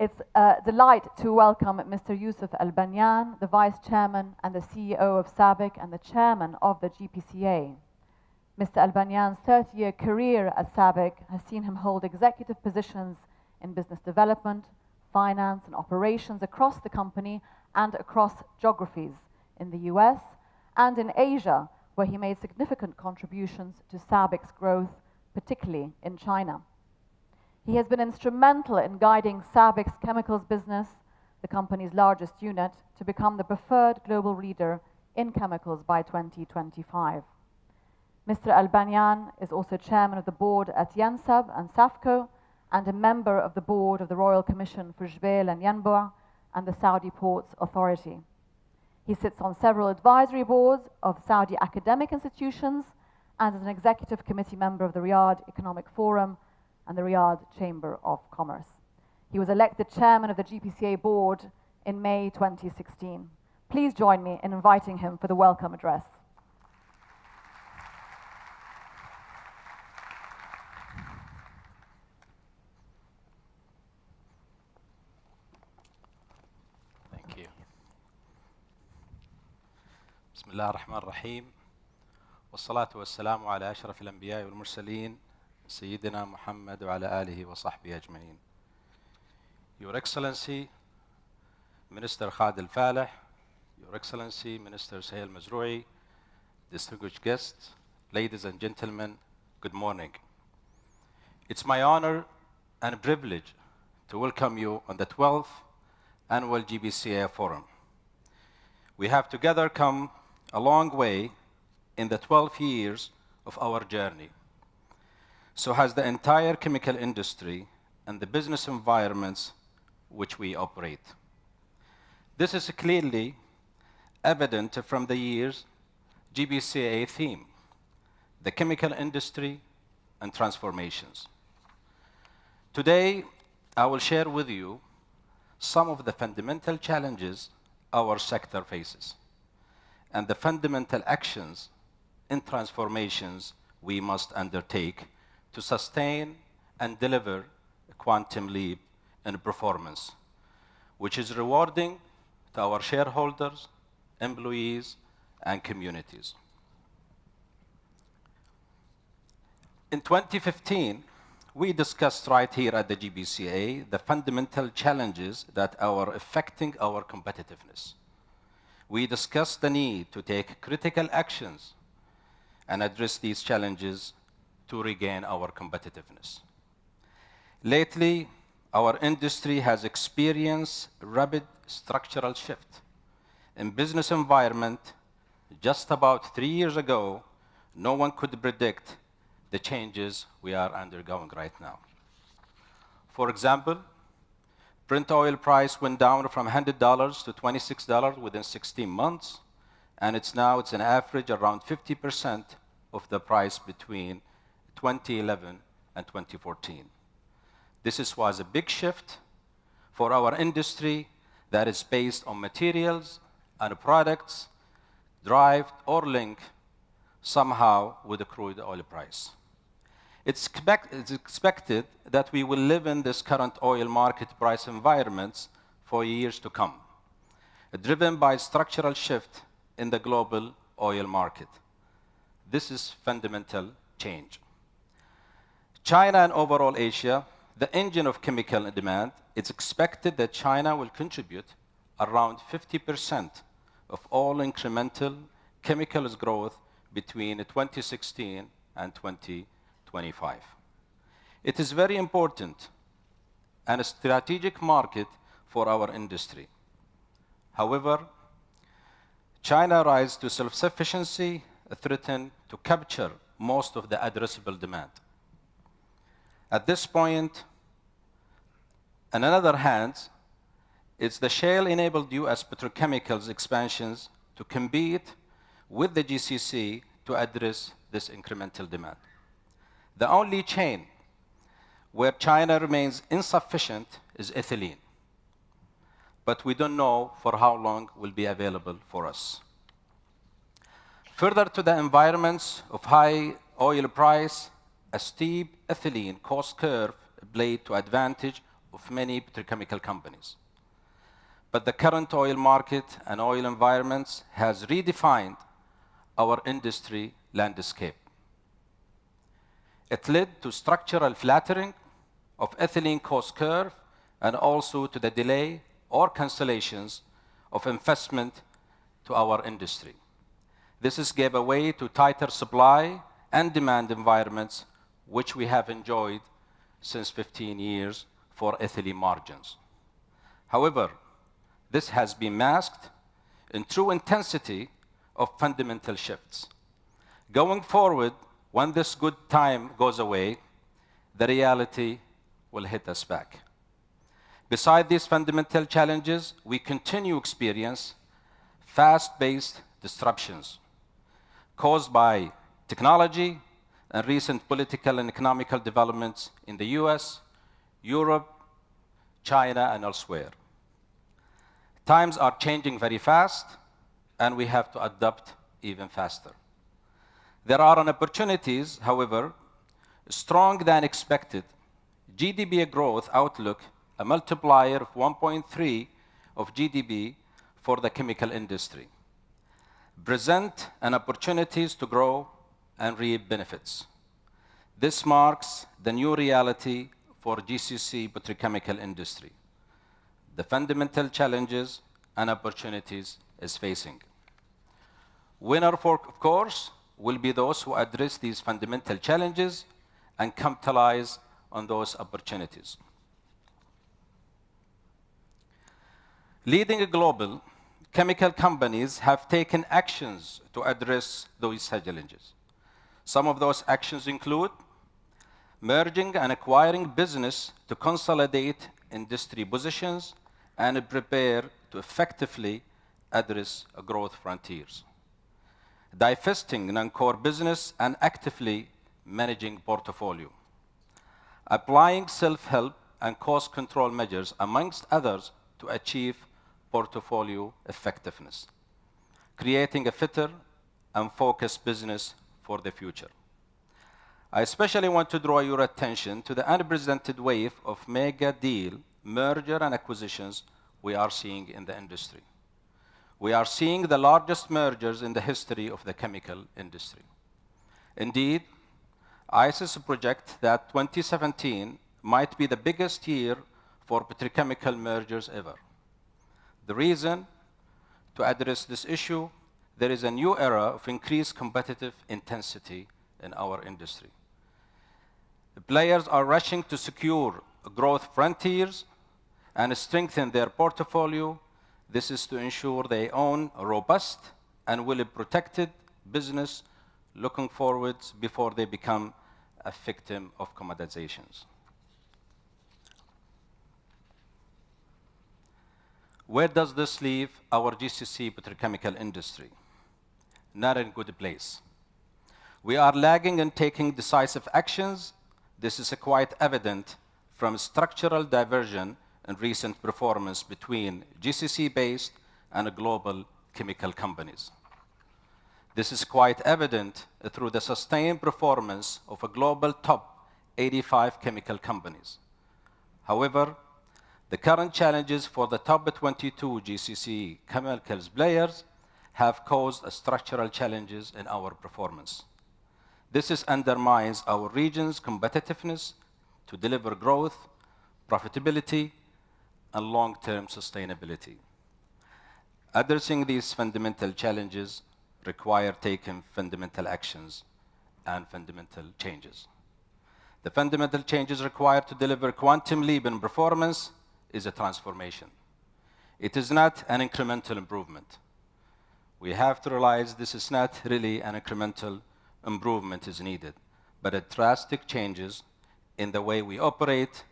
It's a delight to welcome Mr. Yousef Al Benyan, the Vice Chairman and the CEO of SABIC and the Chairman of the GPCA. Mr. Al Benyan's 30-year career at SABIC has seen him hold executive positions in business development, finance and operations across the company and across geographies in the US and in Asia, where he made significant contributions to SABIC's growth, particularly in China. He has been instrumental in guiding SABIC's chemicals business, the company's largest unit, to become the preferred global leader in chemicals by 2025. Mr. Al Benyan is also chairman of the board at Yansab and SAFCO and a member of the board of the Royal Commission for Jbeil and Yanbu and the Saudi Ports Authority. He sits on several advisory boards of Saudi academic institutions and is an executive committee member of the Riyadh Economic Forum and the Riyadh Chamber of Commerce. He was elected chairman of the GPCA board in May 2016. Please join me in inviting him for the welcome address. Thank you. Bismillah ar-Rahman ar-Rahim. Wassalatu wassalamu ala ashraf al-anbiya wal-mursaleen. Sayyidina Muhammad wa ala alihi wa sahbihi ajma'in. Your Excellency, Minister Khalid Al-Faleh, Your Excellency, Minister Sahel Mazroui, distinguished guests, ladies and gentlemen, good morning. It's my honor and privilege to welcome you on the 12th Annual GPCA Forum. We have together come a long way in the 12 years of our journey. So has the entire chemical industry and the business environments which we operate. This is clearly evident from the year's GPCA theme, the chemical industry and transformations. Today, I will share with you some of the fundamental challenges our sector faces and the fundamental actions and transformations we must undertake to sustain and deliver a quantum leap in performance, which is rewarding to our shareholders, employees, and communities. In 2015, we discussed right here at the GPCA the fundamental challenges that are affecting our competitiveness. We discussed the need to take critical actions and address these challenges to regain our competitiveness. Lately, our industry has experienced rapid structural shift in business environment. Just about 3 years ago, no one could predict the changes we are undergoing right now. For example, Brent oil price went down from $100 to $26 within 16 months, and it's an average around 50% of the price between 2011 and 2014. This was a big shift for our industry that is based on materials and products derived or linked somehow with the crude oil price. It's expected that we will live in this current oil market price environments for years to come, driven by structural shift in the global oil market. This is fundamental change. China and overall Asia, the engine of chemical demand, it's expected that China will contribute around 50% of all incremental chemicals growth between 2016 and 2025. It is very important and a strategic market for our industry. However, China's rise to self-sufficiency threatens to capture most of the addressable demand. At this point, on the other hand, it's the shale-enabled U.S. petrochemicals expansions to compete with the GCC to address this incremental demand. The only chain where China remains insufficient is ethylene, but we don't know for how long will be available for us. Further to the environments of high oil price, a steep ethylene cost curve played to advantage of many petrochemical companies. But the current oil market and oil environments has redefined our industry landscape. It led to structural flattering of ethylene cost curve and also to the delay or cancellations of investment to our industry. This gave way to tighter supply and demand environments, which we have enjoyed since 15 years for ethylene margins. However, this has been masked in true intensity of fundamental shifts. Going forward, when this good time goes away, the reality will hit us back. Beside these fundamental challenges, we continue to experience fast-paced disruptions caused by technology and recent political and economical developments in the US, Europe, China, and elsewhere. Times are changing very fast, and we have to adapt even faster. There are opportunities, however, strong than expected. GDP growth outlook, a multiplier of 1.3 of GDP for the chemical industry, present an opportunities to grow and reap benefits. This marks the new reality for GCC petrochemical industry. The fundamental challenges and opportunities is facing. Winner, of course, will be those who address these fundamental challenges and capitalize on those opportunities. Leading global chemical companies have taken actions to address those challenges. Some of those actions include merging and acquiring business to consolidate industry positions and prepare to effectively address growth frontiers. Divesting non-core business and actively managing portfolio. Applying self-help and cost control measures, amongst others, to achieve portfolio effectiveness. Creating a fitter and focused business for the future. I especially want to draw your attention to the unprecedented wave of mega deal, merger and acquisitions we are seeing in the industry. We are seeing the largest mergers in the history of the chemical industry. Indeed, ICIS projects that 2017 might be the biggest year for petrochemical mergers ever. The reason, to address this issue, there is a new era of increased competitive intensity in our industry. The players are rushing to secure growth frontiers and strengthen their portfolio. This is to ensure they own a robust and well-protected business looking forward before they become a victim of commoditizations. Where does this leave our GCC petrochemical industry? Not in a good place. We are lagging in taking decisive actions. This is quite evident from structural diversion in recent performance between GCC-based and global chemical companies. This is quite evident through the sustained performance of a global top 85 chemical companies. However, the current challenges for the top 22 GCC chemicals players have caused structural challenges in our performance. This undermines our region's competitiveness to deliver growth, profitability, and long-term sustainability. Addressing these fundamental challenges require taking fundamental actions and fundamental changes. The fundamental changes required to deliver quantum leap in performance is a transformation. It is not an incremental improvement. We have to realize this is not really an incremental improvement is needed, but a drastic changes in the way we operate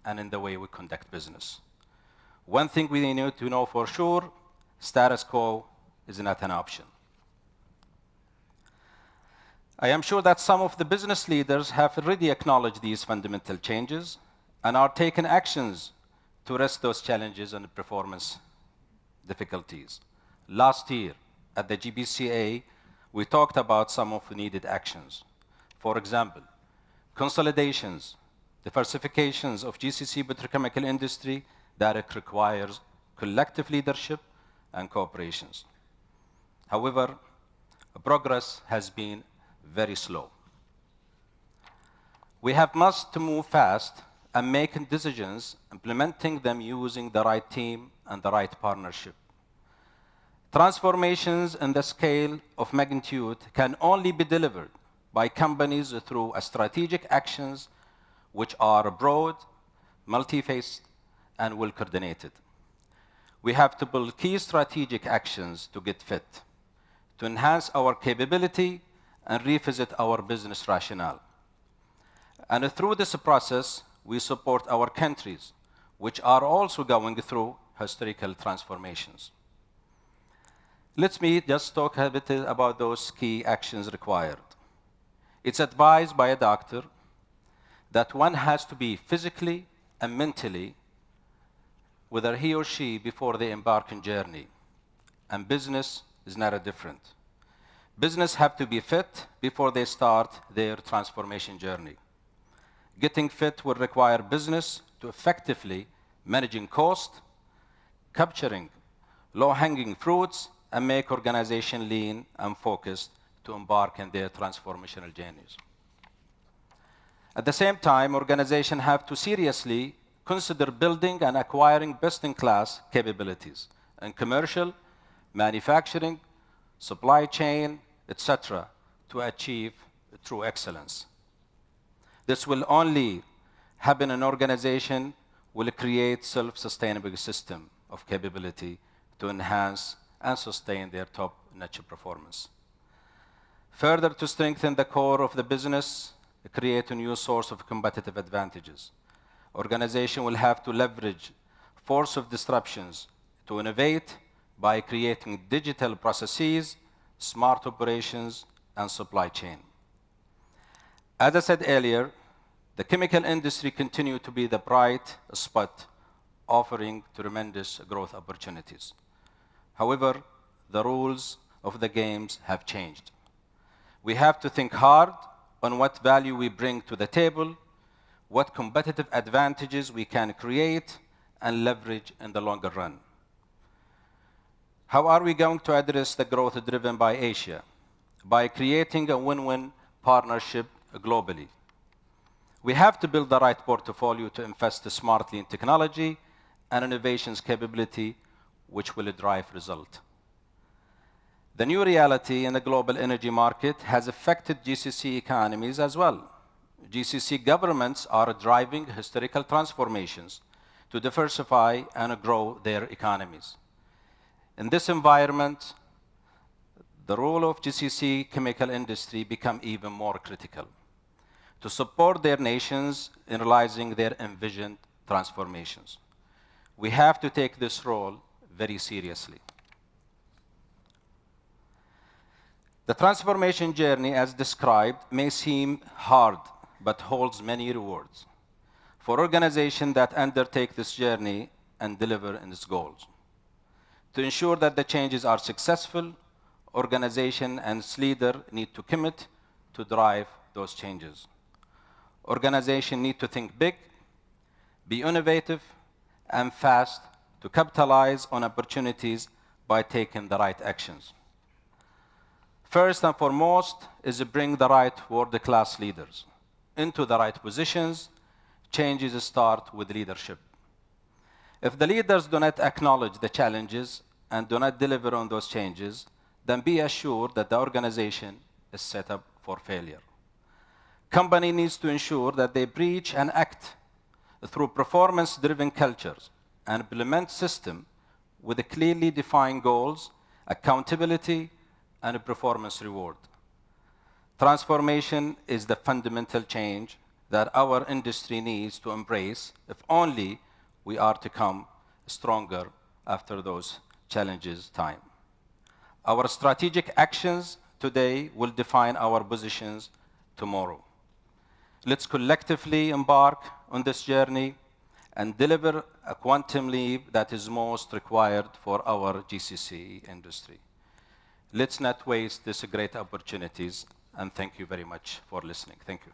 and in the way we conduct business. One thing we need to know for sure, status quo is not an option. I am sure that some of the business leaders have already acknowledged these fundamental changes and are taking actions to address those challenges and performance difficulties. Last year at the GPCA, we talked about some of the needed actions. For example, consolidations diversifications of GCC petrochemical industry that it requires collective leadership and cooperations. However, progress has been very slow. We have must to move fast and making decisions, implementing them using the right team and the right partnership. Transformations in the scale of magnitude can only be delivered by companies through strategic actions which are broad, multi-faced, and well-coordinated. We have to build key strategic actions to get fit, to enhance our capability and revisit our business rationale. And through this process, we support our countries, which are also going through historical transformations. Let me just talk a bit about those key actions required. It's advised by a doctor that one has to be physically and mentally, whether he or she, before they embark on journey. And business is not different. Business have to be fit before they start their transformation journey. Getting fit will require business to effectively managing cost, capturing low-hanging fruits, and make organization lean and focused to embark in their transformational journeys. At the same time, organizations have to seriously consider building and acquiring best-in-class capabilities in commercial, manufacturing, supply chain, etc., to achieve true excellence. This will only happen in an organization will create self-sustainable system of capability to enhance and sustain their top-notch performance. Further, to strengthen the core of the business, create a new source of competitive advantages. Organization will have to leverage force of disruptions to innovate by creating digital processes, smart operations, and supply chain. As I said earlier, the chemical industry continues to be the bright spot, offering tremendous growth opportunities. However, the rules of the games have changed. We have to think hard on what value we bring to the table, what competitive advantages we can create and leverage in the longer run. How are we going to address the growth driven by Asia? By creating a win-win partnership globally. We have to build the right portfolio to invest smartly in technology and innovations capability, which will drive result. The new reality in the global energy market has affected GCC economies as well. GCC governments are driving historical transformations to diversify and grow their economies. In this environment, the role of GCC chemical industry become even more critical to support their nations in realizing their envisioned transformations. We have to take this role very seriously. The transformation journey, as described, may seem hard, but holds many rewards for organizations that undertake this journey and deliver on its goals. To ensure that the changes are successful, organization and its leader need to commit to drive those changes. Organization need to think big, be innovative, and fast to capitalize on opportunities by taking the right actions. First and foremost is to bring the right world-class leaders into the right positions. Changes start with leadership. If the leaders do not acknowledge the challenges and do not deliver on those changes, then be assured that the organization is set up for failure. Company needs to ensure that they preach and act through performance-driven cultures and implement system with clearly defined goals, accountability, and a performance reward. Transformation is the fundamental change that our industry needs to embrace if only we are to come stronger after those challenges time. Our strategic actions today will define our positions tomorrow. Let's collectively embark on this journey and deliver a quantum leap that is most required for our GCC industry. Let's not waste these great opportunities, and thank you very much for listening. Thank you.